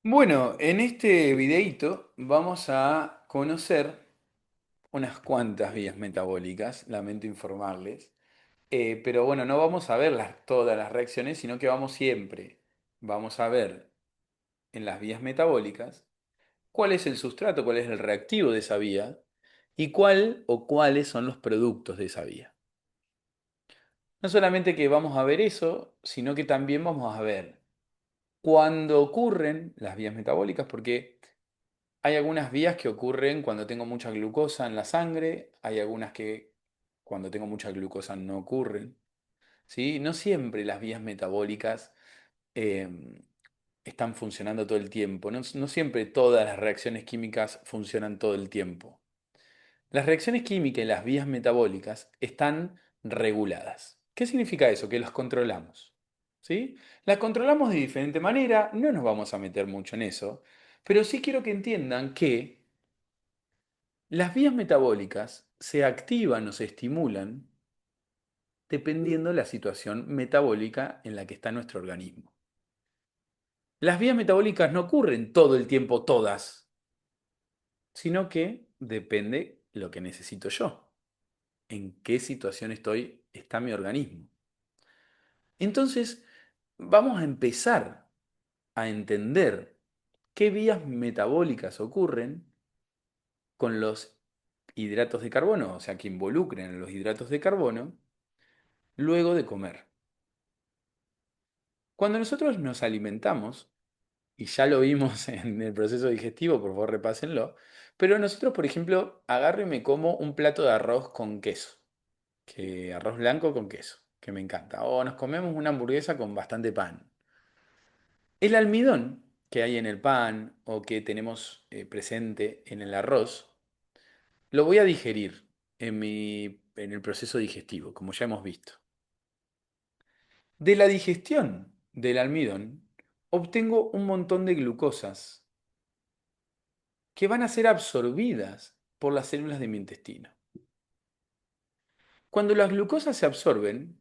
Bueno, en este videíto vamos a conocer unas cuantas vías metabólicas, lamento informarles. Pero bueno, no vamos a ver todas las reacciones, sino que vamos a ver en las vías metabólicas cuál es el sustrato, cuál es el reactivo de esa vía y cuál o cuáles son los productos de esa vía. No solamente que vamos a ver eso, sino que también vamos a ver cuándo ocurren las vías metabólicas, porque hay algunas vías que ocurren cuando tengo mucha glucosa en la sangre, hay algunas que cuando tengo mucha glucosa no ocurren, ¿sí? No siempre las vías metabólicas eh, están funcionando todo el tiempo, no siempre todas las reacciones químicas funcionan todo el tiempo. Las reacciones químicas y las vías metabólicas están reguladas. ¿Qué significa eso? Que las controlamos, ¿sí? Las controlamos de diferente manera, no nos vamos a meter mucho en eso, pero sí quiero que entiendan que las vías metabólicas se activan o se estimulan dependiendo de la situación metabólica en la que está nuestro organismo. Las vías metabólicas no ocurren todo el tiempo todas, sino que depende lo que necesito yo, en qué situación está mi organismo. Entonces, vamos a empezar a entender qué vías metabólicas ocurren con los hidratos de carbono, o sea, que involucren a los hidratos de carbono, luego de comer. Cuando nosotros nos alimentamos, y ya lo vimos en el proceso digestivo, por favor repásenlo, pero nosotros, por ejemplo, agarro y me como un plato de arroz con queso, que arroz blanco con queso, que me encanta, o nos comemos una hamburguesa con bastante pan. El almidón que hay en el pan o que tenemos presente en el arroz, lo voy a digerir en el proceso digestivo, como ya hemos visto. De la digestión del almidón obtengo un montón de glucosas que van a ser absorbidas por las células de mi intestino. Cuando las glucosas se absorben,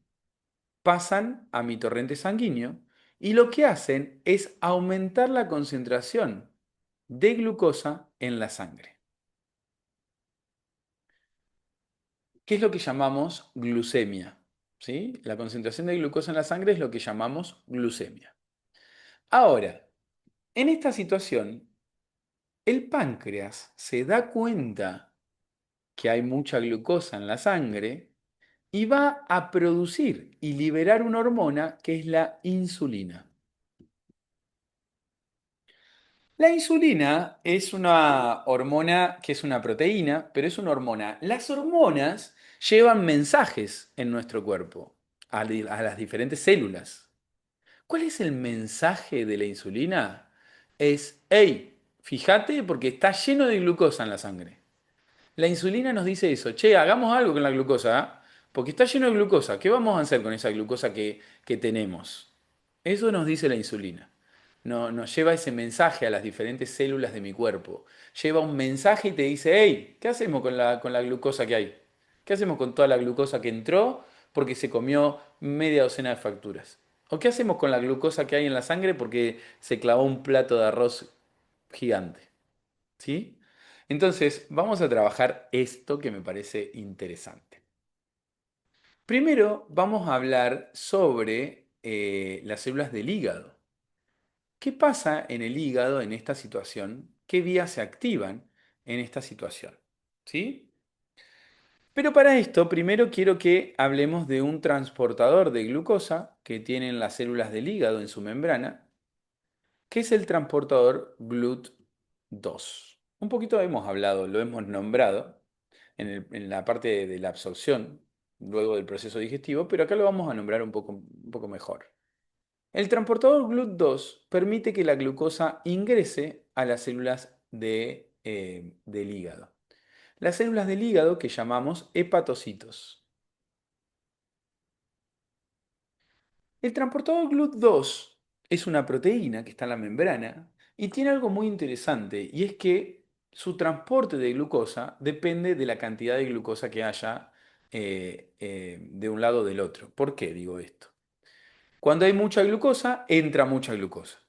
pasan a mi torrente sanguíneo y lo que hacen es aumentar la concentración de glucosa en la sangre. ¿Qué es lo que llamamos glucemia? ¿Sí? La concentración de glucosa en la sangre es lo que llamamos glucemia. Ahora, en esta situación, el páncreas se da cuenta que hay mucha glucosa en la sangre y va a producir y liberar una hormona que es la insulina. La insulina es una hormona que es una proteína, pero es una hormona. Las hormonas llevan mensajes en nuestro cuerpo a las diferentes células. ¿Cuál es el mensaje de la insulina? Es, hey, fíjate porque está lleno de glucosa en la sangre. La insulina nos dice eso, che, hagamos algo con la glucosa, ¿ah? Porque está lleno de glucosa. ¿Qué vamos a hacer con esa glucosa que tenemos? Eso nos dice la insulina. Nos lleva ese mensaje a las diferentes células de mi cuerpo. Lleva un mensaje y te dice, hey, ¿qué hacemos con la glucosa que hay? ¿Qué hacemos con toda la glucosa que entró porque se comió media docena de facturas? ¿O qué hacemos con la glucosa que hay en la sangre porque se clavó un plato de arroz gigante? ¿Sí? Entonces, vamos a trabajar esto que me parece interesante. Primero, vamos a hablar sobre las células del hígado. ¿Qué pasa en el hígado en esta situación? ¿Qué vías se activan en esta situación? ¿Sí? Pero para esto, primero quiero que hablemos de un transportador de glucosa que tienen las células del hígado en su membrana, que es el transportador GLUT2. Un poquito hemos hablado, lo hemos nombrado en la parte de la absorción, luego del proceso digestivo, pero acá lo vamos a nombrar un poco mejor. El transportador GLUT2 permite que la glucosa ingrese a las células del hígado. Las células del hígado que llamamos hepatocitos. El transportador GLUT2 es una proteína que está en la membrana y tiene algo muy interesante y es que su transporte de glucosa depende de la cantidad de glucosa que haya de un lado o del otro. ¿Por qué digo esto? Cuando hay mucha glucosa, entra mucha glucosa.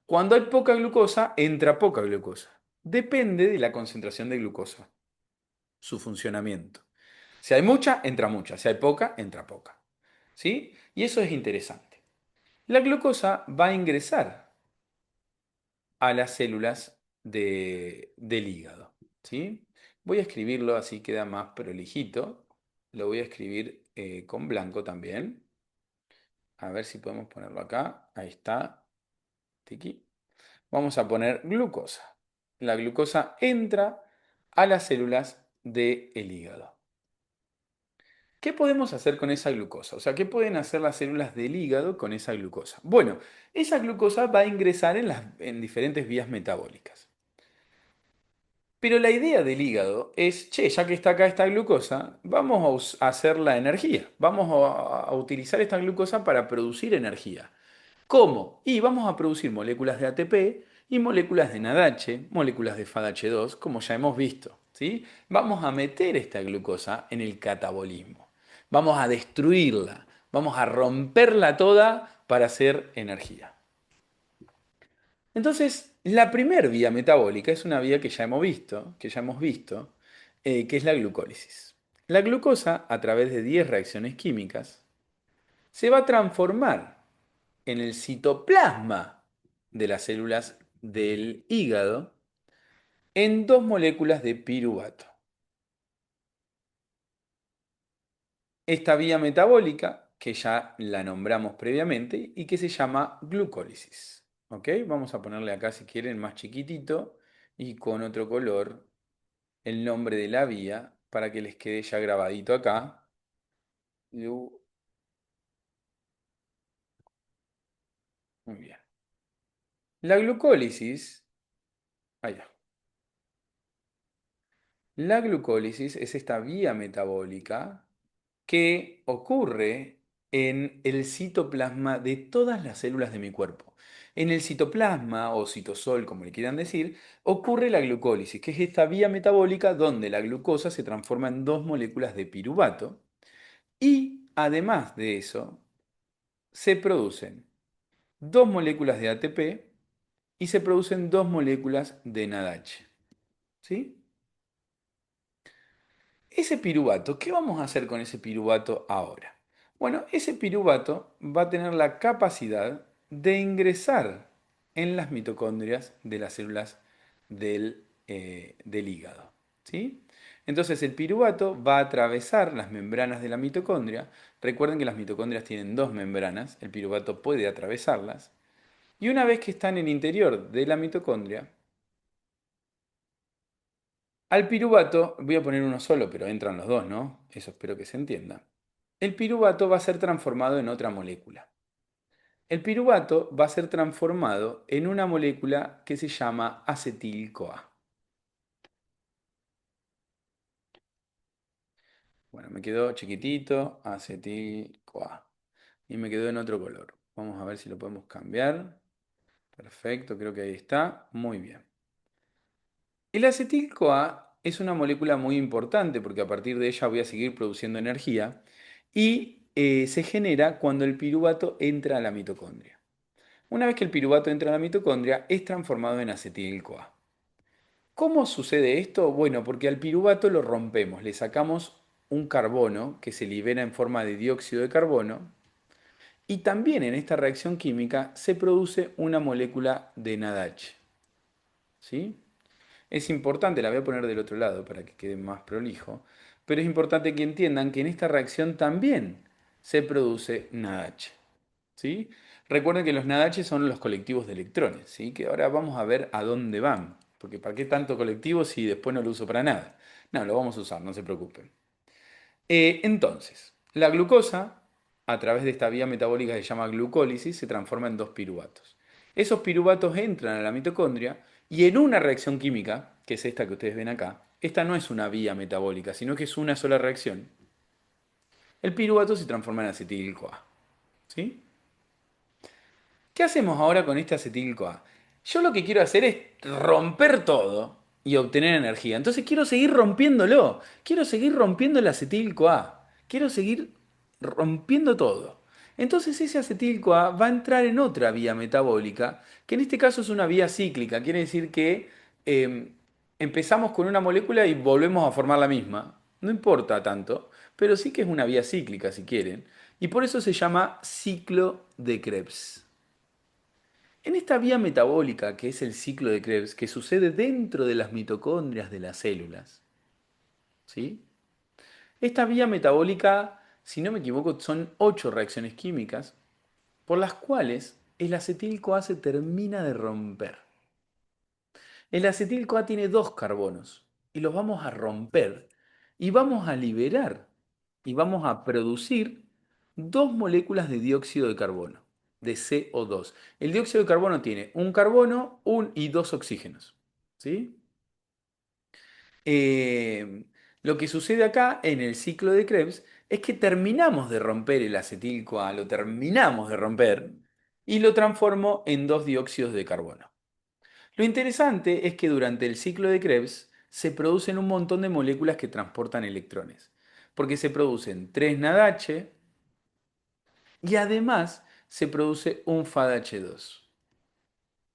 Cuando hay poca glucosa, entra poca glucosa. Depende de la concentración de glucosa, su funcionamiento. Si hay mucha, entra mucha. Si hay poca, entra poca. ¿Sí? Y eso es interesante. La glucosa va a ingresar a las células del hígado. ¿Sí? Voy a escribirlo así queda más prolijito. Lo voy a escribir con blanco también. A ver si podemos ponerlo acá. Ahí está. Tiki. Vamos a poner glucosa. La glucosa entra a las células del hígado. ¿Qué podemos hacer con esa glucosa? O sea, ¿qué pueden hacer las células del hígado con esa glucosa? Bueno, esa glucosa va a ingresar en diferentes vías metabólicas. Pero la idea del hígado es, che, ya que está acá esta glucosa, vamos a hacer la energía. Vamos a utilizar esta glucosa para producir energía. ¿Cómo? Y vamos a producir moléculas de ATP y moléculas de NADH, moléculas de FADH2, como ya hemos visto. ¿Sí? Vamos a meter esta glucosa en el catabolismo. Vamos a destruirla. Vamos a romperla toda para hacer energía. Entonces, la primer vía metabólica es una vía que que es la glucólisis. La glucosa, a través de 10 reacciones químicas, se va a transformar en el citoplasma de las células del hígado en dos moléculas de piruvato. Esta vía metabólica, que ya la nombramos previamente y que se llama glucólisis. ¿Ok? Vamos a ponerle acá, si quieren, más chiquitito y con otro color el nombre de la vía para que les quede ya grabadito acá. Muy bien. La glucólisis, allá. La glucólisis es esta vía metabólica que ocurre en el citoplasma de todas las células de mi cuerpo. En el citoplasma o citosol, como le quieran decir, ocurre la glucólisis, que es esta vía metabólica donde la glucosa se transforma en dos moléculas de piruvato y además de eso se producen dos moléculas de ATP y se producen dos moléculas de NADH. ¿Sí? Ese piruvato, ¿qué vamos a hacer con ese piruvato ahora? Bueno, ese piruvato va a tener la capacidad de ingresar en las mitocondrias de las células del hígado. ¿Sí? Entonces el piruvato va a atravesar las membranas de la mitocondria. Recuerden que las mitocondrias tienen dos membranas, el piruvato puede atravesarlas. Y una vez que está en el interior de la mitocondria, al piruvato, voy a poner uno solo, pero entran los dos, ¿no? Eso espero que se entienda. El piruvato va a ser transformado en otra molécula. El piruvato va a ser transformado en una molécula que se llama acetil-CoA. Bueno, me quedó chiquitito, acetil-CoA. Y me quedó en otro color. Vamos a ver si lo podemos cambiar. Perfecto, creo que ahí está. Muy bien. El acetil-CoA es una molécula muy importante porque a partir de ella voy a seguir produciendo energía y se genera cuando el piruvato entra a la mitocondria. Una vez que el piruvato entra a la mitocondria, es transformado en acetil-CoA. ¿Cómo sucede esto? Bueno, porque al piruvato lo rompemos, le sacamos un carbono que se libera en forma de dióxido de carbono y también en esta reacción química se produce una molécula de NADH. ¿Sí? Es importante, la voy a poner del otro lado para que quede más prolijo, pero es importante que entiendan que en esta reacción también se produce NADH. ¿Sí? Recuerden que los NADH son los colectivos de electrones, ¿sí? Que ahora vamos a ver a dónde van, porque ¿para qué tanto colectivo si después no lo uso para nada? No, lo vamos a usar, no se preocupen. Entonces, la glucosa, a través de esta vía metabólica que se llama glucólisis, se transforma en dos piruvatos. Esos piruvatos entran a la mitocondria y en una reacción química, que es esta que ustedes ven acá, esta no es una vía metabólica, sino que es una sola reacción. El piruvato se transforma en acetil-CoA. ¿Sí? ¿Qué hacemos ahora con este acetil-CoA? Yo lo que quiero hacer es romper todo y obtener energía. Entonces quiero seguir rompiéndolo. Quiero seguir rompiendo el acetil-CoA. Quiero seguir rompiendo todo. Entonces ese acetil-CoA va a entrar en otra vía metabólica, que en este caso es una vía cíclica. Quiere decir que eh, empezamos con una molécula y volvemos a formar la misma. No importa tanto, pero sí que es una vía cíclica si quieren. Y por eso se llama ciclo de Krebs. En esta vía metabólica, que es el ciclo de Krebs, que sucede dentro de las mitocondrias de las células, ¿sí? Esta vía metabólica, si no me equivoco, son 8 reacciones químicas por las cuales el acetil-CoA se termina de romper. El acetil-CoA tiene dos carbonos y los vamos a romper y vamos a liberar y vamos a producir dos moléculas de dióxido de carbono, de CO2. El dióxido de carbono tiene un carbono y dos oxígenos. ¿Sí? Eh, lo que sucede acá en el ciclo de Krebs es que terminamos de romper el acetil-CoA, lo terminamos de romper y lo transformo en dos dióxidos de carbono. Lo interesante es que durante el ciclo de Krebs se producen un montón de moléculas que transportan electrones, porque se producen 3 NADH y además se produce un FADH2.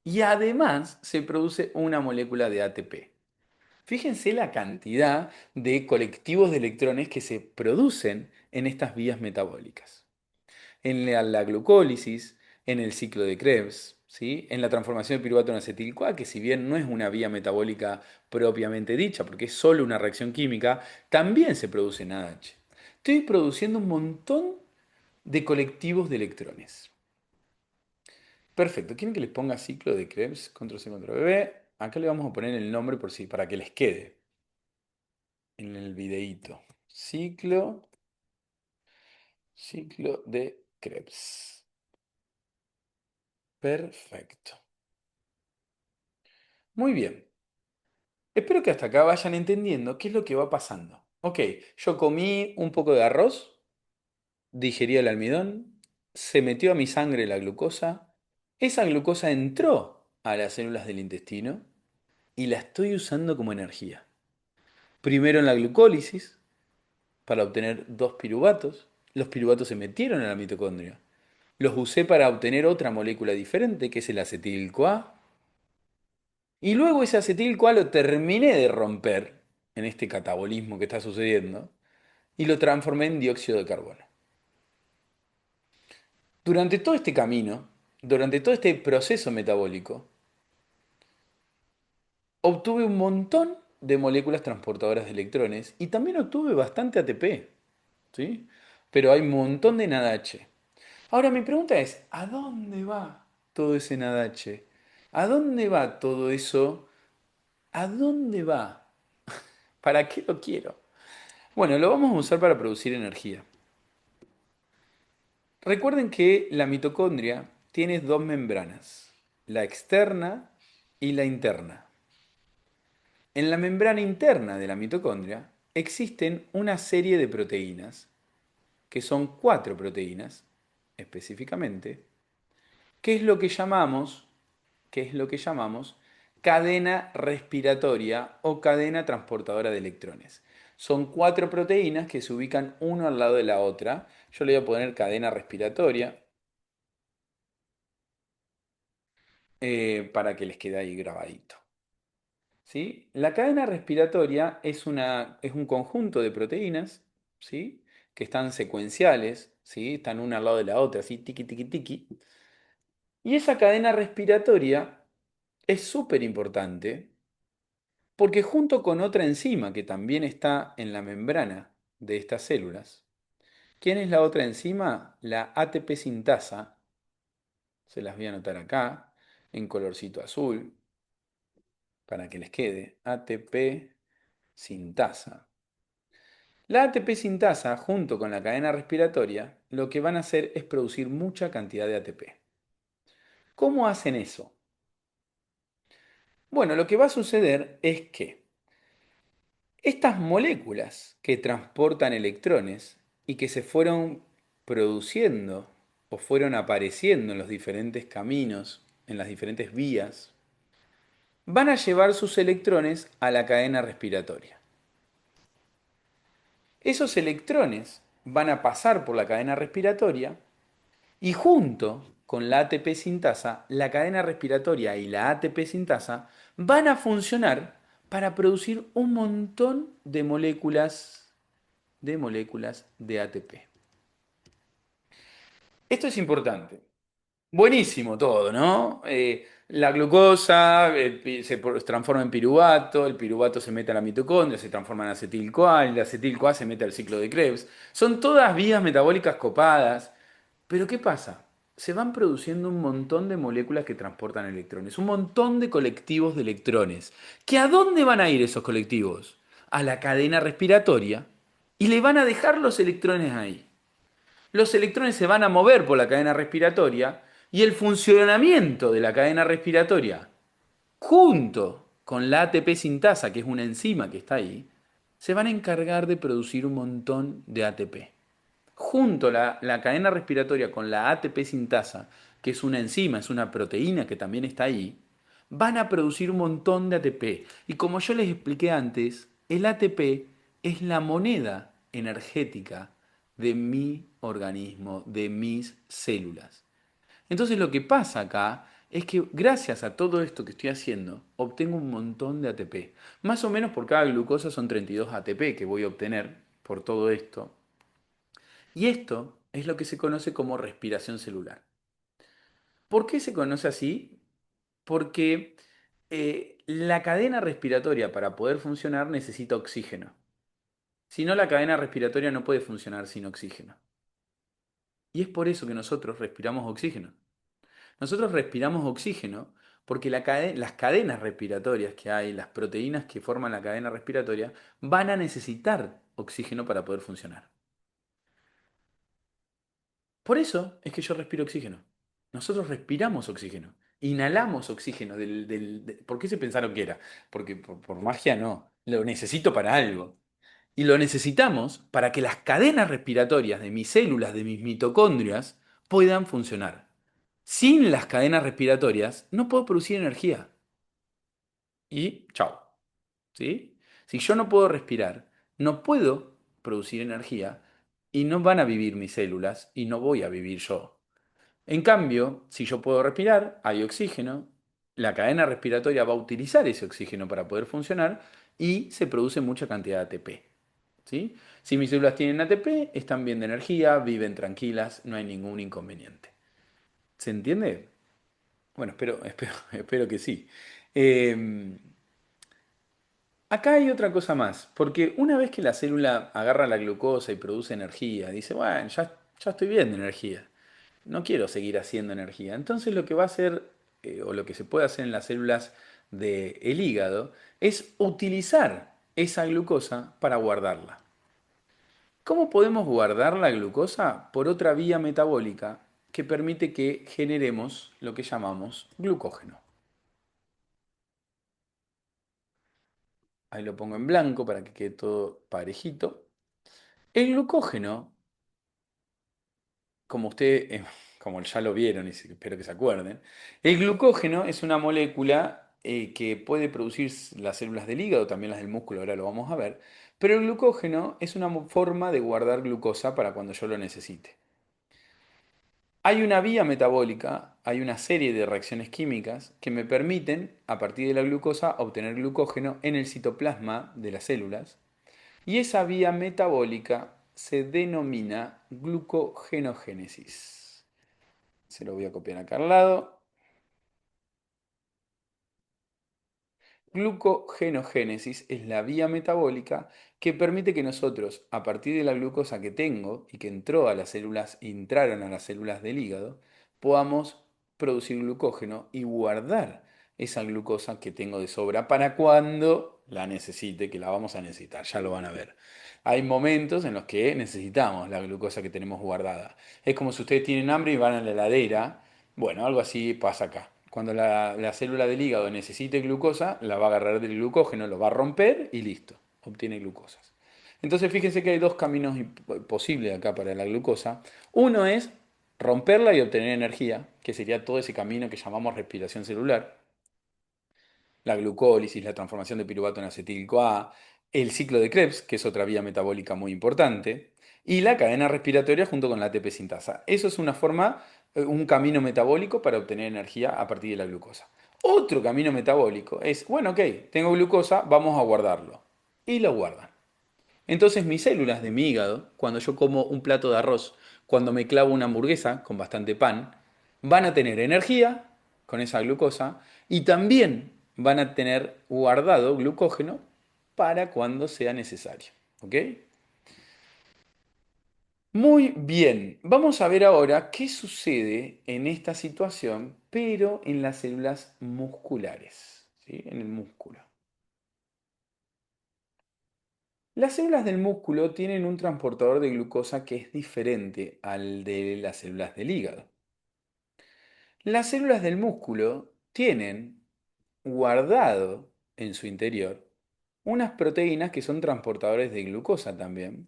Y además se produce una molécula de ATP. Fíjense la cantidad de colectivos de electrones que se producen en estas vías metabólicas. En la glucólisis, en el ciclo de Krebs, ¿sí? En la transformación de piruvato en acetil-CoA, que si bien no es una vía metabólica propiamente dicha, porque es solo una reacción química, también se produce NADH. Estoy produciendo un montón de colectivos de electrones. Perfecto. ¿Quieren que les ponga ciclo de Krebs? Control C, control V. Acá le vamos a poner el nombre por si, para que les quede en el videíto. Ciclo de Krebs. Perfecto. Muy bien. Espero que hasta acá vayan entendiendo qué es lo que va pasando. Ok, yo comí un poco de arroz, digerí el almidón, se metió a mi sangre la glucosa, esa glucosa entró a las células del intestino y la estoy usando como energía. Primero en la glucólisis, para obtener dos piruvatos, los piruvatos se metieron en la mitocondria. Los usé para obtener otra molécula diferente, que es el acetil-CoA, y luego ese acetil-CoA lo terminé de romper en este catabolismo que está sucediendo y lo transformé en dióxido de carbono. Durante todo este camino, durante todo este proceso metabólico, obtuve un montón de moléculas transportadoras de electrones y también obtuve bastante ATP, ¿sí? Pero hay un montón de NADH. Ahora mi pregunta es, ¿a dónde va todo ese NADH? ¿A dónde va todo eso? ¿A dónde va? ¿Para qué lo quiero? Bueno, lo vamos a usar para producir energía. Recuerden que la mitocondria tiene dos membranas, la externa y la interna. En la membrana interna de la mitocondria existen una serie de proteínas, que son cuatro proteínas específicamente, que es lo que llamamos, que es lo que llamamos cadena respiratoria o cadena transportadora de electrones. Son cuatro proteínas que se ubican uno al lado de la otra. Yo le voy a poner cadena respiratoria para que les quede ahí grabadito. ¿Sí? La cadena respiratoria es un conjunto de proteínas, ¿sí? Que están secuenciales, ¿sí? Están una al lado de la otra, así, tiki, tiki, tiki. Y esa cadena respiratoria es súper importante porque junto con otra enzima que también está en la membrana de estas células, ¿quién es la otra enzima? La ATP sintasa, se las voy a anotar acá, en colorcito azul, para que les quede, ATP sintasa. La ATP sintasa, junto con la cadena respiratoria, lo que van a hacer es producir mucha cantidad de ATP. ¿Cómo hacen eso? Bueno, lo que va a suceder es que estas moléculas que transportan electrones y que se fueron produciendo o fueron apareciendo en los diferentes caminos, en las diferentes vías, van a llevar sus electrones a la cadena respiratoria. Esos electrones van a pasar por la cadena respiratoria Y junto con la ATP sintasa, la cadena respiratoria y la ATP sintasa van a funcionar para producir un montón de moléculas de ATP. Esto es importante. Buenísimo todo, ¿no? La glucosa transforma en piruvato, el piruvato se mete a la mitocondria, se transforma en acetil-CoA, el acetil-CoA se mete al ciclo de Krebs. Son todas vías metabólicas copadas. Pero ¿qué pasa? Se van produciendo un montón de moléculas que transportan electrones, un montón de colectivos de electrones. ¿Que a dónde van a ir esos colectivos? A la cadena respiratoria y le van a dejar los electrones ahí. Los electrones se van a mover por la cadena respiratoria y el funcionamiento de la cadena respiratoria junto con la ATP sintasa, que es una enzima que está ahí, se van a encargar de producir un montón de ATP. Junto la cadena respiratoria con la ATP sintasa, que es una enzima, es una proteína que también está ahí, van a producir un montón de ATP. Y como yo les expliqué antes, el ATP es la moneda energética de mi organismo, de mis células. Entonces lo que pasa acá es que gracias a todo esto que estoy haciendo, obtengo un montón de ATP. Más o menos por cada glucosa son 32 ATP que voy a obtener por todo esto. Y esto es lo que se conoce como respiración celular. ¿Por qué se conoce así? Porque la cadena respiratoria para poder funcionar necesita oxígeno. Si no, la cadena respiratoria no puede funcionar sin oxígeno. Y es por eso que nosotros respiramos oxígeno. Nosotros respiramos oxígeno porque las cadenas respiratorias que hay, las proteínas que forman la cadena respiratoria, van a necesitar oxígeno para poder funcionar. Por eso es que yo respiro oxígeno. Nosotros respiramos oxígeno. Inhalamos oxígeno. ¿Por qué se pensaron que era? Porque por magia no. Lo necesito para algo. Y lo necesitamos para que las cadenas respiratorias de mis células, de mis mitocondrias, puedan funcionar. Sin las cadenas respiratorias no puedo producir energía. Y chao. ¿Sí? Si yo no puedo respirar, no puedo producir energía y no van a vivir mis células y no voy a vivir yo. En cambio, si yo puedo respirar, hay oxígeno, la cadena respiratoria va a utilizar ese oxígeno para poder funcionar y se produce mucha cantidad de ATP. ¿Sí? Si mis células tienen ATP, están bien de energía, viven tranquilas, no hay ningún inconveniente. ¿Se entiende? Bueno, espero que sí. Eh, Acá hay otra cosa más, porque una vez que la célula agarra la glucosa y produce energía, dice, bueno, ya estoy bien de energía, no quiero seguir haciendo energía. Entonces lo que va a hacer, o lo que se puede hacer en las células del hígado, es utilizar esa glucosa para guardarla. ¿Cómo podemos guardar la glucosa? Por otra vía metabólica que permite que generemos lo que llamamos glucógeno. Ahí lo pongo en blanco para que quede todo parejito. El glucógeno, como como ya lo vieron y espero que se acuerden, el glucógeno es una molécula que puede producir las células del hígado, también las del músculo, ahora lo vamos a ver, pero el glucógeno es una forma de guardar glucosa para cuando yo lo necesite. Hay una vía metabólica, hay una serie de reacciones químicas que me permiten, a partir de la glucosa, obtener glucógeno en el citoplasma de las células. Y esa vía metabólica se denomina glucogenogénesis. Se lo voy a copiar acá al lado. Glucogenogénesis es la vía metabólica que permite que nosotros, a partir de la glucosa que tengo y que entró a las células, entraron a las células del hígado, podamos producir glucógeno y guardar esa glucosa que tengo de sobra para cuando la necesite, que la vamos a necesitar, ya lo van a ver. Hay momentos en los que necesitamos la glucosa que tenemos guardada. Es como si ustedes tienen hambre y van a la heladera. Bueno, algo así pasa acá. Cuando la célula del hígado necesite glucosa, la va a agarrar del glucógeno, lo va a romper y listo, obtiene glucosas. Entonces fíjense que hay dos caminos posibles acá para la glucosa. Uno es romperla y obtener energía, que sería todo ese camino que llamamos respiración celular, la glucólisis, la transformación de piruvato en acetil-CoA, el ciclo de Krebs, que es otra vía metabólica muy importante. y la cadena respiratoria junto con la ATP sintasa. Eso es una forma, un camino metabólico para obtener energía a partir de la glucosa. Otro camino metabólico es, bueno, ok, tengo glucosa, vamos a guardarlo. Y lo guardan. Entonces mis células de mi hígado, cuando yo como un plato de arroz, cuando me clavo una hamburguesa con bastante pan, van a tener energía con esa glucosa y también van a tener guardado glucógeno para cuando sea necesario. ¿Ok? Muy bien, vamos a ver ahora qué sucede en esta situación, pero en las células musculares, ¿sí? En el músculo. Las células del músculo tienen un transportador de glucosa que es diferente al de las células del hígado. Las células del músculo tienen guardado en su interior unas proteínas que son transportadores de glucosa también,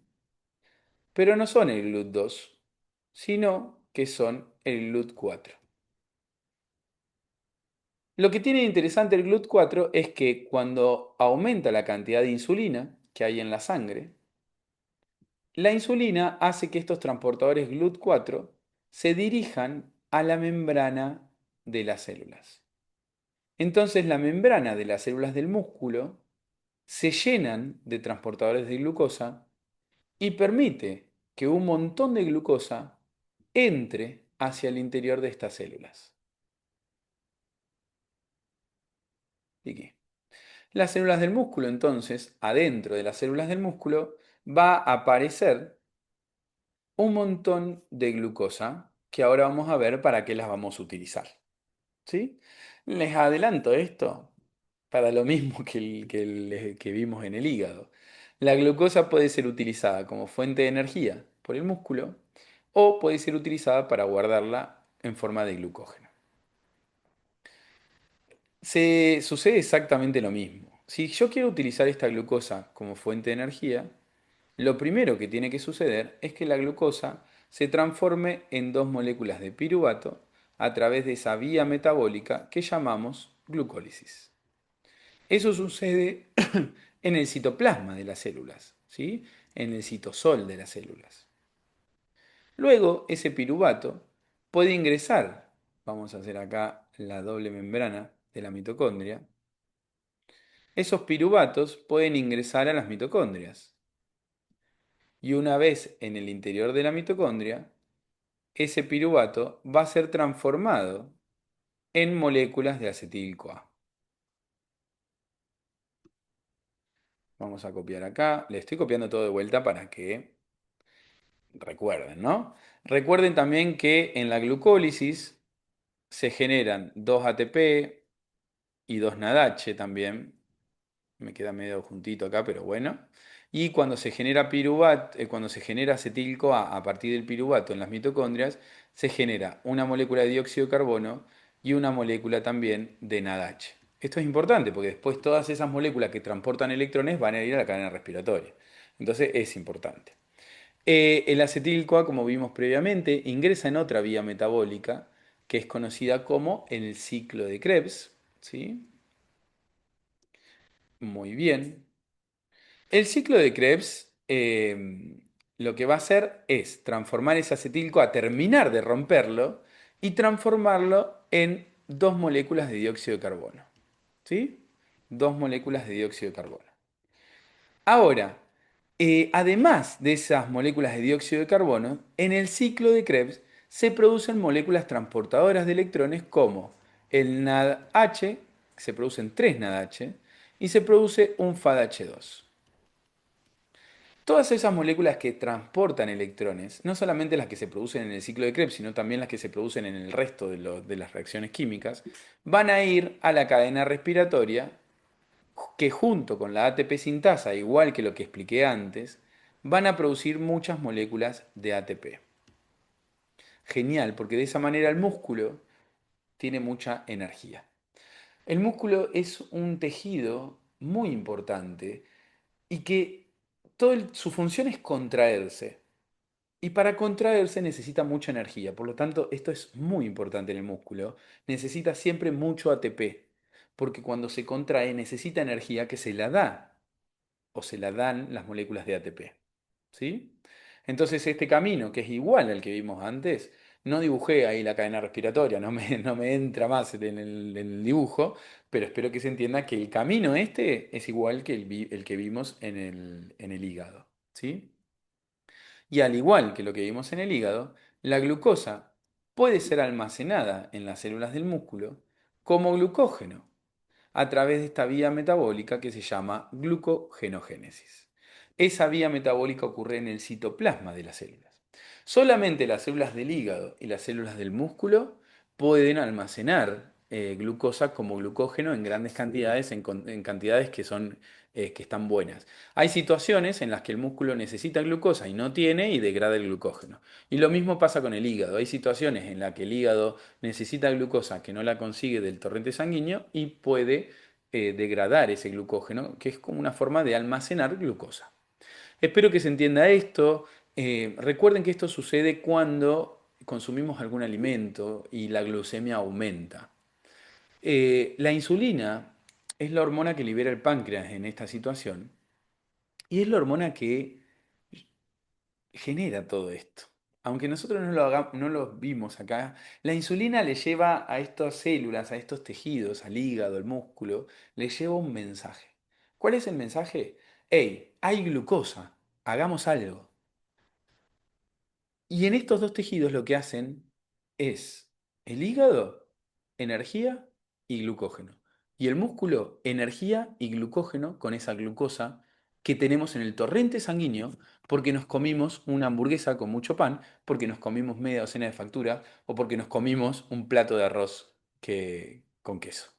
pero no son el GLUT2, sino que son el GLUT4. Lo que tiene de interesante el GLUT4 es que cuando aumenta la cantidad de insulina que hay en la sangre, la insulina hace que estos transportadores GLUT4 se dirijan a la membrana de las células. Entonces la membrana de las células del músculo se llenan de transportadores de glucosa y permite que un montón de glucosa entre hacia el interior de estas células. ¿Y qué? Las células del músculo, entonces, adentro de las células del músculo, va a aparecer un montón de glucosa que ahora vamos a ver para qué las vamos a utilizar. ¿Sí? Les adelanto esto para lo mismo que vimos en el hígado. La glucosa puede ser utilizada como fuente de energía por el músculo o puede ser utilizada para guardarla en forma de glucógeno. Se sucede exactamente lo mismo. Si yo quiero utilizar esta glucosa como fuente de energía, lo primero que tiene que suceder es que la glucosa se transforme en dos moléculas de piruvato a través de esa vía metabólica que llamamos glucólisis. Eso sucede en el citoplasma de las células, ¿sí? En el citosol de las células. Luego, ese piruvato puede ingresar, vamos a hacer acá la doble membrana de la mitocondria, esos piruvatos pueden ingresar a las mitocondrias. Y una vez en el interior de la mitocondria, ese piruvato va a ser transformado en moléculas de acetil-CoA. Vamos a copiar acá. Le estoy copiando todo de vuelta para que recuerden, ¿no? Recuerden también que en la glucólisis se generan 2 ATP y 2 NADH también. Me queda medio juntito acá, pero bueno. Y cuando se genera cuando se genera acetil-CoA a partir del piruvato en las mitocondrias, se genera una molécula de dióxido de carbono y una molécula también de NADH. Esto es importante porque después todas esas moléculas que transportan electrones van a ir a la cadena respiratoria. Entonces es importante. El acetil-CoA, como vimos previamente, ingresa en otra vía metabólica que es conocida como el ciclo de Krebs. ¿Sí? Muy bien. El ciclo de Krebs lo que va a hacer es transformar ese acetil-CoA, terminar de romperlo y transformarlo en dos moléculas de dióxido de carbono. ¿Sí? Dos moléculas de dióxido de carbono. Ahora, además de esas moléculas de dióxido de carbono, en el ciclo de Krebs se producen moléculas transportadoras de electrones como el NADH, se producen tres NADH, y se produce un FADH2. Todas esas moléculas que transportan electrones, no solamente las que se producen en el ciclo de Krebs, sino también las que se producen en el resto de las reacciones químicas, van a ir a la cadena respiratoria que junto con la ATP sintasa, igual que lo que expliqué antes, van a producir muchas moléculas de ATP. Genial, porque de esa manera el músculo tiene mucha energía. El músculo es un tejido muy importante y que su función es contraerse. Y para contraerse necesita mucha energía. Por lo tanto, esto es muy importante en el músculo. Necesita siempre mucho ATP, porque cuando se contrae necesita energía que se la da o se la dan las moléculas de ATP. ¿Sí? Entonces este camino, que es igual al que vimos antes, no dibujé ahí la cadena respiratoria, no me entra más en el dibujo, pero espero que se entienda que el camino este es igual que el que vimos en el hígado, ¿sí? Y al igual que lo que vimos en el hígado, la glucosa puede ser almacenada en las células del músculo como glucógeno a través de esta vía metabólica que se llama glucogenogénesis. Esa vía metabólica ocurre en el citoplasma de las células. Solamente las células del hígado y las células del músculo pueden almacenar glucosa como glucógeno en grandes cantidades, en cantidades que están buenas. Hay situaciones en las que el músculo necesita glucosa y no tiene y degrada el glucógeno. Y lo mismo pasa con el hígado. Hay situaciones en las que el hígado necesita glucosa que no la consigue del torrente sanguíneo y puede degradar ese glucógeno, que es como una forma de almacenar glucosa. Espero que se entienda esto. Recuerden que esto sucede cuando consumimos algún alimento y la glucemia aumenta. La insulina es la hormona que libera el páncreas en esta situación y es la hormona que genera todo esto. Aunque nosotros no lo vimos acá, la insulina le lleva a estas células, a estos tejidos, al hígado, al músculo, le lleva un mensaje. ¿Cuál es el mensaje? Hey, hay glucosa, hagamos algo. Y en estos dos tejidos lo que hacen es el hígado, energía y glucógeno. Y el músculo, energía y glucógeno con esa glucosa que tenemos en el torrente sanguíneo porque nos comimos una hamburguesa con mucho pan, porque nos comimos media docena de facturas o porque nos comimos un plato de arroz con queso.